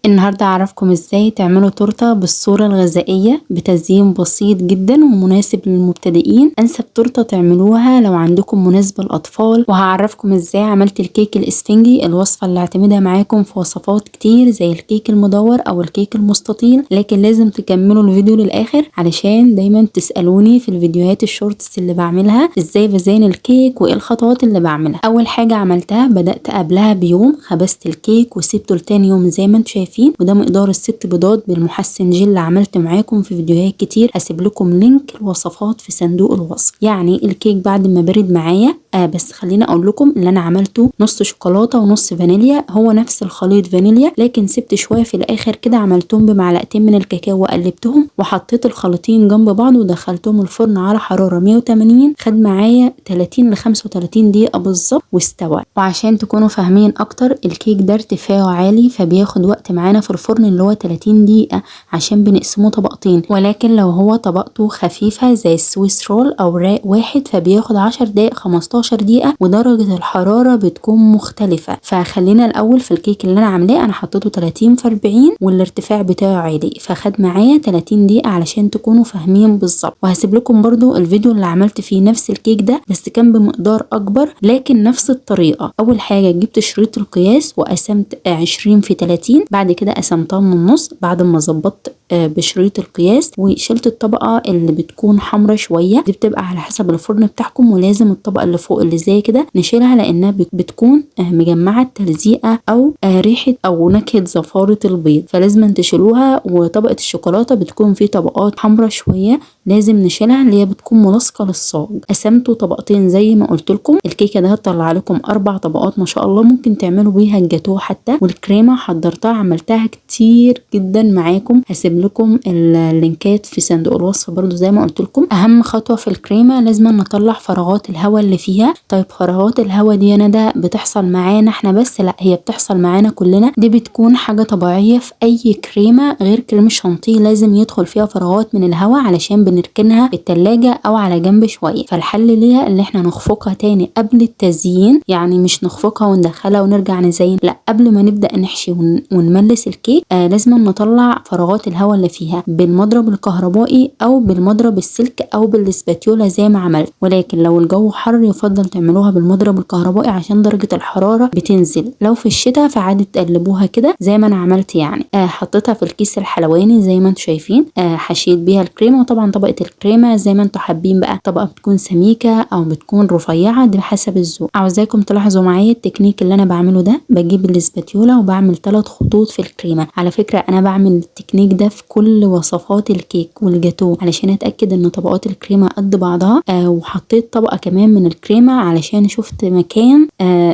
النهاردة هعرفكم ازاي تعملوا تورته بالصورة الغذائية بتزيين بسيط جدا ومناسب للمبتدئين. انسب تورته تعملوها لو عندكم مناسبة للاطفال. وهعرفكم ازاي عملت الكيك الاسفنجي، الوصفة اللي هعتمدها معاكم في وصفات كتير زي الكيك المدور او الكيك المستطيل، لكن لازم تكملوا الفيديو للاخر علشان دايما تسألوني في الفيديوهات الشورتس اللي بعملها ازاي بزين الكيك وايه الخطوات اللي بعملها. اول حاجة عملتها بدأت قبلها بيوم خبزت الكيك وسبته لتاني يوم زي ما انتم شايفين، وده مقدار ال6 بيضات بالمحسن جل اللي عملت معاكم في فيديوهات كتير. هسيب لكم لينك الوصفات في صندوق الوصف. يعني الكيك بعد ما برد معايا بس خليني اقول لكم اللي انا عملته نص شوكولاته ونص فانيليا، هو نفس الخليط فانيليا لكن سبت شويه في الاخر كده، عملتهم بمعلقتين من الكاكاو وقلبتهم وحطيت الخليطين جنب بعض ودخلتهم الفرن على حراره 180. خد معايا 30 ل 35 دقيقه بالظبط واستوى. وعشان تكونوا فاهمين اكتر الكيك ده ارتفاعه عالي فبياخد وقت معانا في الفرن اللي هو 30 دقيقه عشان بنقسمه طبقتين، ولكن لو هو طبقته خفيفه زي السويس رول او راق واحد فبياخد 10 دقائق 15 دقيقه ودرجه الحراره بتكون مختلفه. فخلينا الاول في الكيك اللي انا عاملاه، انا حطيته 30 في 40 والارتفاع بتاعه عالي فخد معايا 30 دقيقه علشان تكونوا فاهمين بالظبط. وهسيب لكم برده الفيديو اللي عملت فيه نفس الكيك ده بس كان بمقدار اكبر لكن نفس الطريقه. اول حاجه جبت شريط القياس وقسمت 20 في 30، بعد كده قسمتها من النص بعد ما ظبطت بشريط القياس، وشلت الطبقه اللي بتكون حمرا شويه، دي بتبقى على حسب الفرن بتاعكم، ولازم الطبقه اللي فوق اللي زي كده نشيلها لانها بتكون مجمعه تلزيقه او ريحه او نكهه زفاره البيض فلازم تشيلوها. وطبقه الشوكولاته بتكون في طبقات حمرا شويه لازم نشيلها اللي هي بتكون ملاصقه للصاج. قسمته طبقتين زي ما قلت لكم. الكيكه ده هتطلع لكم 4 طبقات ما شاء الله، ممكن تعملوا بيها الجاتوه حتى. والكريمه حضرتها عملتها كتير جدا معاكم، هسيب لكم اللينكات في صندوق الوصف برضو زي ما قلت لكم. اهم خطوه في الكريمه لازم نطلع فراغات الهواء اللي فيها. طيب فراغات الهواء دي انا ده بتحصل معانا احنا بس؟ لا، هي بتحصل معانا كلنا، دي بتكون حاجه طبيعيه في اي كريمه غير كريم الشانتيه لازم يدخل فيها فراغات من الهواء علشان بنركنها في التلاجة او على جنب شويه. فالحل ليها اللي احنا نخفقها تاني قبل التزيين، يعني مش نخفقها وندخلها ونرجع نزين، لا قبل ما نبدا نحشي ونملس الكيك لازم نطلع فراغات الهواء اللي فيها بالمضرب الكهربائي او بالمضرب السلك او بالاسباتيولا زي ما عملت. ولكن لو الجو حر يفضل تعملوها بالمضرب الكهربائي عشان درجه الحراره بتنزل. لو في الشتاء فعادي تقلبوها كده زي ما انا عملت. يعني حطيتها في الكيس الحلواني زي ما انتم شايفين، حشيت بيها الكريمه. وطبعا طبقه الكريمه زي ما انتم حابين بقى، طبقه بتكون سميكه او بتكون رفيعه دي حسب الذوق. عاوزاكم تلاحظوا معايا التكنيك اللي انا بعمله ده، بجيب الاسباتيولا وبعمل 3 خطوط في الكريمه. على فكره انا بعمل التكنيك ده في كل وصفات الكيك والجاتوه علشان اتاكد ان طبقات الكريمه قد بعضها. وحطيت طبقه كمان من الكريمه علشان شفت مكان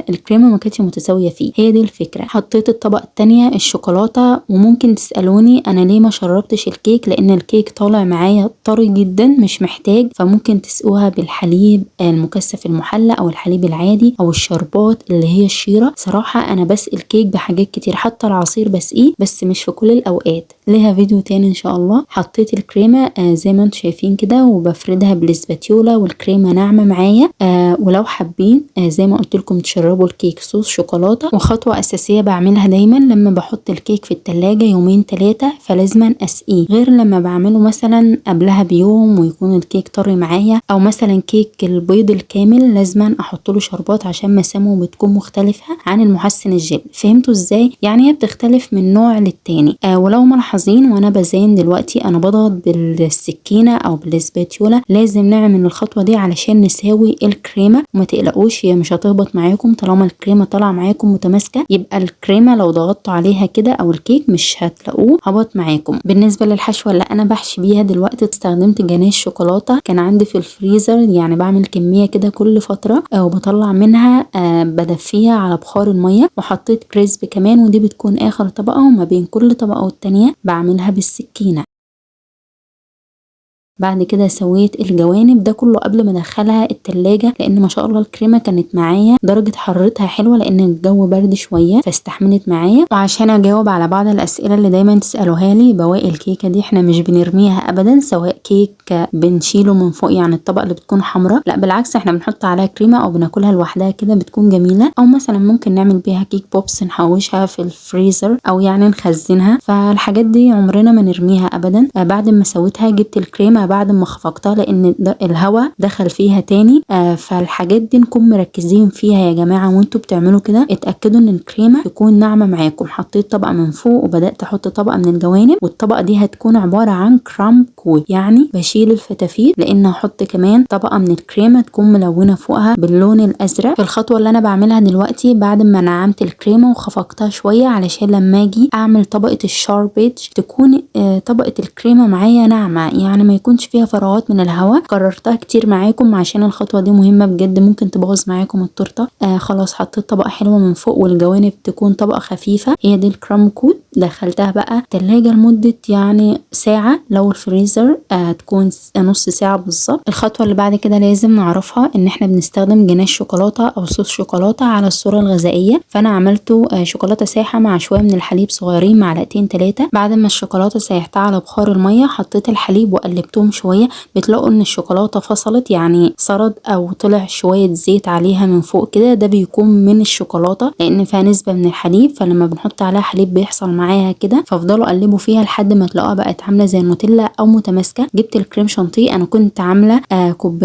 الكريمه ما كانتش متساويه فيه، هي دي الفكره. حطيت الطبقه الثانيه الشوكولاته. وممكن تسالوني انا ليه ما شربتش الكيك، لان الكيك طالع معايا طري جدا مش محتاج، فممكن تسقوها بالحليب المكثف المحلى او الحليب العادي او الشربات اللي هي الشيره. صراحه انا بسقي الكيك بحاجات كتير، حتى العصير بسقيه بس مش في كل الاوقات، ليها فيديو تاني ان شاء الله. حطيت الكريمه زي ما انتم شايفين كده وبفردها بالاسباتيولا والكريمه ناعمه معايا. ولو حابين زي ما قلت لكم تشربوا الكيك صوص شوكولاته. وخطوه اساسيه بعملها دايما لما بحط الكيك في التلاجة يومين 3 فلازم اسقيه، غير لما بعمله مثلا قبلها بيوم ويكون الكيك طري معايا، او مثلا كيك البيض الكامل لازم احط له شربات عشان مسامه بتكون مختلفه عن المحسن الجل. فهمتوا ازاي؟ يعني هي بتختلف من نوع للتاني. ولو ملاحظين وانا بزين دلوقتي انا بضغط بالسكينه او بالاسباتيولا، لازم نعمل الخطوه دي علشان نساوي الكريمه. وما تقلقوش هي مش هتهبط معاكم طالما الكريمه طالعه معاكم متماسكه، يبقى الكريمه لو ضغطتوا عليها كده او الكيك مش هتلاقوه هبط معاكم. بالنسبه للحشوه اللي انا بحشي بيها دلوقتي استخدمت جناش شوكولاته كان عندي في الفريزر، يعني بعمل كميه كده كل فتره وبطلع منها بدفيها على بخار الميه. وحطيت كريسب كمان ودي بتكون اخر طبقه، وما بين كل طبقه والتانيه بعملها بالسكينه. بعد كده سويت الجوانب ده كله قبل ما ادخلها التلاجة، لان ما شاء الله الكريمه كانت معايا درجه حرارتها حلوه لان الجو برد شويه فاستحملت معايا. وعشان اجاوب على بعض الاسئله اللي دايما تسالوها لي، بواقي الكيكه دي احنا مش بنرميها ابدا، سواء كيك بنشيله من فوق، يعني الطبقة اللي بتكون حمراء، لا بالعكس احنا بنحط عليها كريمة او بناكلها لوحدها كده بتكون جميلة. او مثلا ممكن نعمل بيها كيك بوبس نحوشها في الفريزر او يعني نخزنها. فالحاجات دي عمرنا ما نرميها ابدا. بعد ما سويتها جبت الكريمة بعد ما خفقتها لان الهواء دخل فيها تاني. فالحاجات دي نكون مركزين فيها يا جماعة وانتوا بتعملوا كده. اتأكدوا ان الكريمة تكون ناعمة معاكم. حطيت طبقة من فوق وبدأت احط طبقة من الجوانب، والطبقة دي هتكون عبارة عن كرامب كوي، يعني بشيل الفتافيت لان هحط كمان طبقة من الكريمة تكون ملونة فوقها باللون الازرق. في الخطوة اللي انا بعملها دلوقتي بعد ما نعمت الكريمة وخفقتها شوية علشان لما اجي اعمل طبقة الشاربيج تكون طبقة الكريمة معايا ناعمة، يعني ما يكونش فيها فراغات من الهواء. كررتها كتير معاكم عشان الخطوة دي مهمة بجد، ممكن تبوظ معاكم التورته. خلاص حطيت طبقة حلوة من فوق والجوانب تكون طبقة خفيفة. هي دي الكرام كود. دخلتها بقى تلاجة لمدة يعني ساعة، لو الفريزر تكون نص ساعة بالظبط. الخطوة اللي بعد كده لازم نعرفها ان احنا بنستخدم جناش شوكولاتة او صوص شوكولاتة على الصورة الغذائية. فانا عملته شوكولاتة سايحة مع شوية من الحليب صغيرين، معلقتين 3. بعد ما الشوكولاتة سيحتها على بخار المية حطيت الحليب وقلبتهم شوية. بتلاقوا ان الشوكولاتة فصلت، يعني صرد او طلع شوية زيت عليها من فوق كده، ده بيكون من الشوكولاتة لان فيها نسبة من الحليب. فلما بنحط عليها حليب بيحصل معاها كده. فافضلوا قلبوا فيها لحد ما تلاقوها بقت عاملة زي النوتيلا او متماسكة. جبت الكريم شانتيه. انا كنت عاملة 2.5 كوب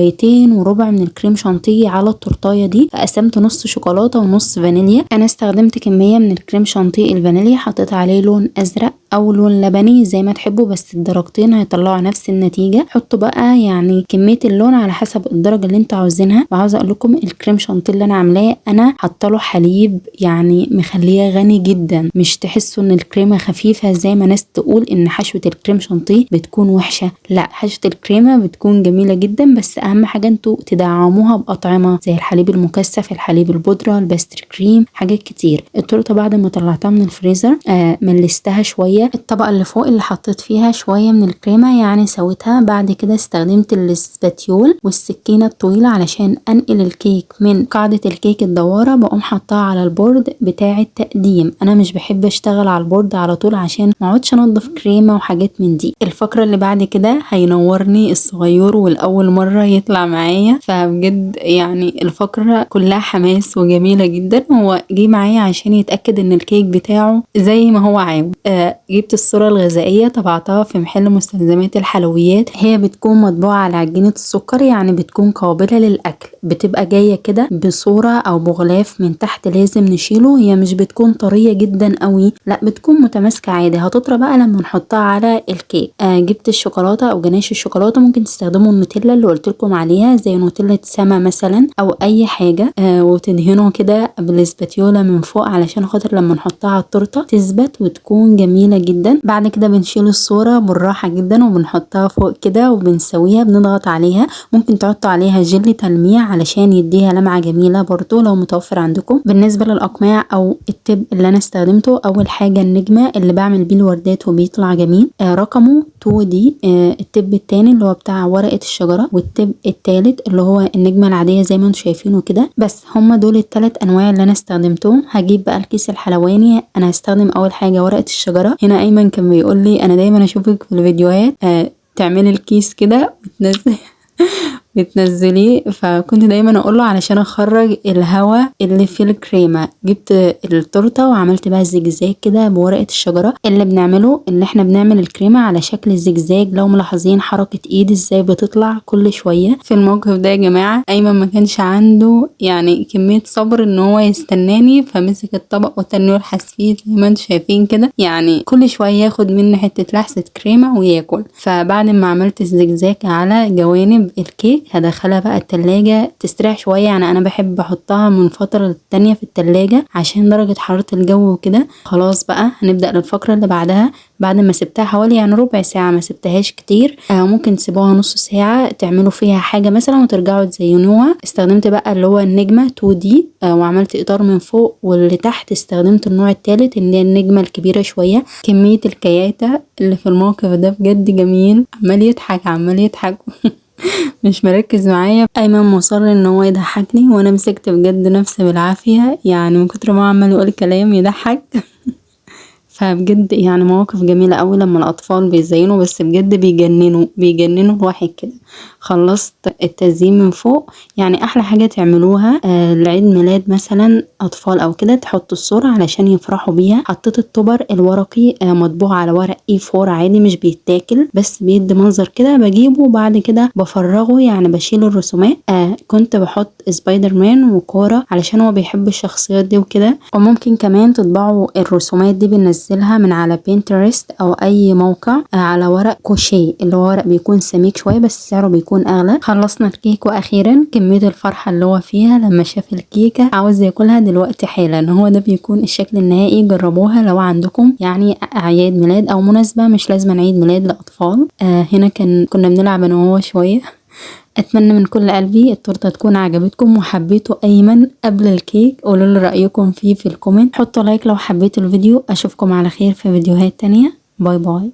من الكريم شانتيه على التورتايه دي، فقسمت نص شوكولاتة ونص فانيليا. انا استخدمت كمية من الكريم شانتيه الفانيليا، حطيت عليه لون ازرق او لون لبني زي ما تحبوا، بس الدرجتين هيطلعوا نفس النتيجة. حطوا بقى يعني كمية اللون على حسب الدرجة اللي انتوا عاوزينها. وعاوزة اقول لكم الكريم شانتيه اللي انا عاملاه انا حاطه له حليب، يعني مخليه غني جدا، مش تحسوا ان الكريمة خفيفة زي ما ناس تقول ان حشوة الكريم شانتيه بتكون وحشة. لا، حشوة الكريمة بتكون جميلة جدا، بس اهم حاجة انتوا تدعموها باطعمة زي الحليب المكثف، الحليب البودرة، الباستري كريم، حاجات كتير. التورته بعد ما طلعتها من الفريزر ملستها شوية. الطبقة اللي فوق اللي حطيت فيها شوية من الكريمة يعني سويتها. بعد كده استخدمت السباتيول والسكينة الطويلة علشان انقل الكيك من قاعدة الكيك الدوارة، بقوم حطها على البورد بتاع التقديم. انا مش بحب اشتغل على البورد على طول عشان ما اقعدش انضف كريمة وحاجات من دي. الفقرة اللي بعد كده هينورني الصغير والاول مرة يطلع معايا، فبجد يعني الفقرة كلها حماس وجميلة جدا. هو جه معايا عشان يتأكد ان الكيك بتاعه زي ما هو عاوز. جبت الصورة الغذائية طبعتها في محل مستلزمات الحلويات. هي بتكون مطبوعة على عجينة السكر، يعني بتكون قابلة للأكل. بتبقى جاية كده بصورة أو بغلاف من تحت لازم نشيله. هي مش بتكون طرية جدا قوي، لا بتكون متماسكة عادي. هتطرى بقى لما نحطها على الكيك. جبت الشوكولاتة أو جناش الشوكولاتة. ممكن تستخدموا النوتيلا اللي قلتلكم عليها زي نوتيلا سما مثلا أو أي حاجة. وتدهنوا كده بالسباتيولا من فوق علشان خاطر لما نحطها على التورتة تثبت وتكون جميلة جدا. بعد كده بنشيل الصورة بالراحة جدا وبنحطها فوق كده وبنسويها، بنضغط عليها. ممكن تحطوا عليها جل تلميع علشان يديها لمعة جميلة برضو لو متوفر عندكم. بالنسبة للأقماع أو التب اللي أنا استخدمته، أول حاجة النجمة اللي بعمل بيه الوردات وبيطلع جميل، رقمه 2 دي. التب التاني اللي هو بتاع ورقة الشجرة، والتب التالت اللي هو النجمة العادية زي ما انتم شايفينه كده. بس هما دول ال3 أنواع اللي أنا استخدمتهم. هجيب بقى الكيس الحلواني. أنا هستخدم أول حاجة ورقة الشجرة. هنا أيمن كان بيقول لي أنا دايما أشوفك في الفيديوهات تعملي الكيس كده بتنزليه، فكنت دايما اقوله علشان اخرج الهواء اللي في الكريمه. جبت التورته وعملت بقى الزجزاج كده بورقه الشجره. اللي بنعمله ان احنا بنعمل الكريمه على شكل الزجزاج. لو ملاحظين حركه ايدي ازاي بتطلع كل شويه. في الموقف ده يا جماعه ايمن ما كانش عنده يعني كميه صبر ان هو يستناني، فمسك الطبق وتنور حسفيت زي ما انتم شايفين كده، يعني كل شويه ياخد مني حته لحسه كريمه وياكل. فبعد ما عملت الزجزاج على جوانب الكيك هدخلها بقى التلاجة تستريح شوية. يعني انا بحب احطها من فترة للتانية في التلاجة عشان درجة حرارة الجو وكده. خلاص بقى هنبدأ للفقرة اللي بعدها. بعد ما سبتها حوالي يعني ربع ساعة، ما سبتهاش كتير. ممكن تسيبوها نص ساعة تعملوا فيها حاجة مثلا وترجعوا تزينوها. استخدمت بقى اللي هو النجمة 2 دي وعملت اطار من فوق، واللي تحت استخدمت النوع التالت اللي هي النجمة الكبيرة شوية. كمية الكياتة اللي في الموقف ده بجد جميل، عمال يضحك عمال يضحك مش مركز معايا. ايمن مصر ان هو يضحكني وانا مسكت بجد نفسي بالعافية، يعني من كتر ما عمال يقول كلام يضحك فبجد يعني مواقف جميلة قوي لما الاطفال بيزينوا، بس بجد بيجننوا الواحد كده. خلصت التزيين من فوق، يعني احلى حاجة تعملوها لعيد ميلاد مثلا اطفال او كده، تحطوا الصورة علشان يفرحوا بيها. حطيت الطبر الورقي مطبوع على ورق A4 عادي مش بيتاكل، بس بيدي منظر كده. بجيبه وبعد كده بفرغه، يعني بشيل الرسومات. كنت بحط سبايدر مان وكورة علشان هو بيحب الشخصيات دي وكده. وممكن كمان تطبعوا الرسومات دي بننزلها من على بينترست او اي موقع على ورق كوشيه، اللي هو ورق بيكون سميك شوية بس سعره بيكون اغلى. خلصنا الكيك، واخيرا كمية الفرحة اللي هو فيها لما شاف الكيكة عاوز ياكلها دلوقتي حالا. هو ده بيكون الشكل النهائي. جربوها لو عندكم يعني اعياد ميلاد او مناسبة، مش لازم عيد ميلاد لاطفال. هنا كنا بنلعب انا وهو شوية. اتمنى من كل قلبي التورته تكون عجبتكم وحبيتوا ايمن قبل الكيك. قولوا لي رايكم فيه في الكومنت، حطوا لايك لو حبيتوا الفيديو. اشوفكم على خير في فيديوهات تانية. باي باي.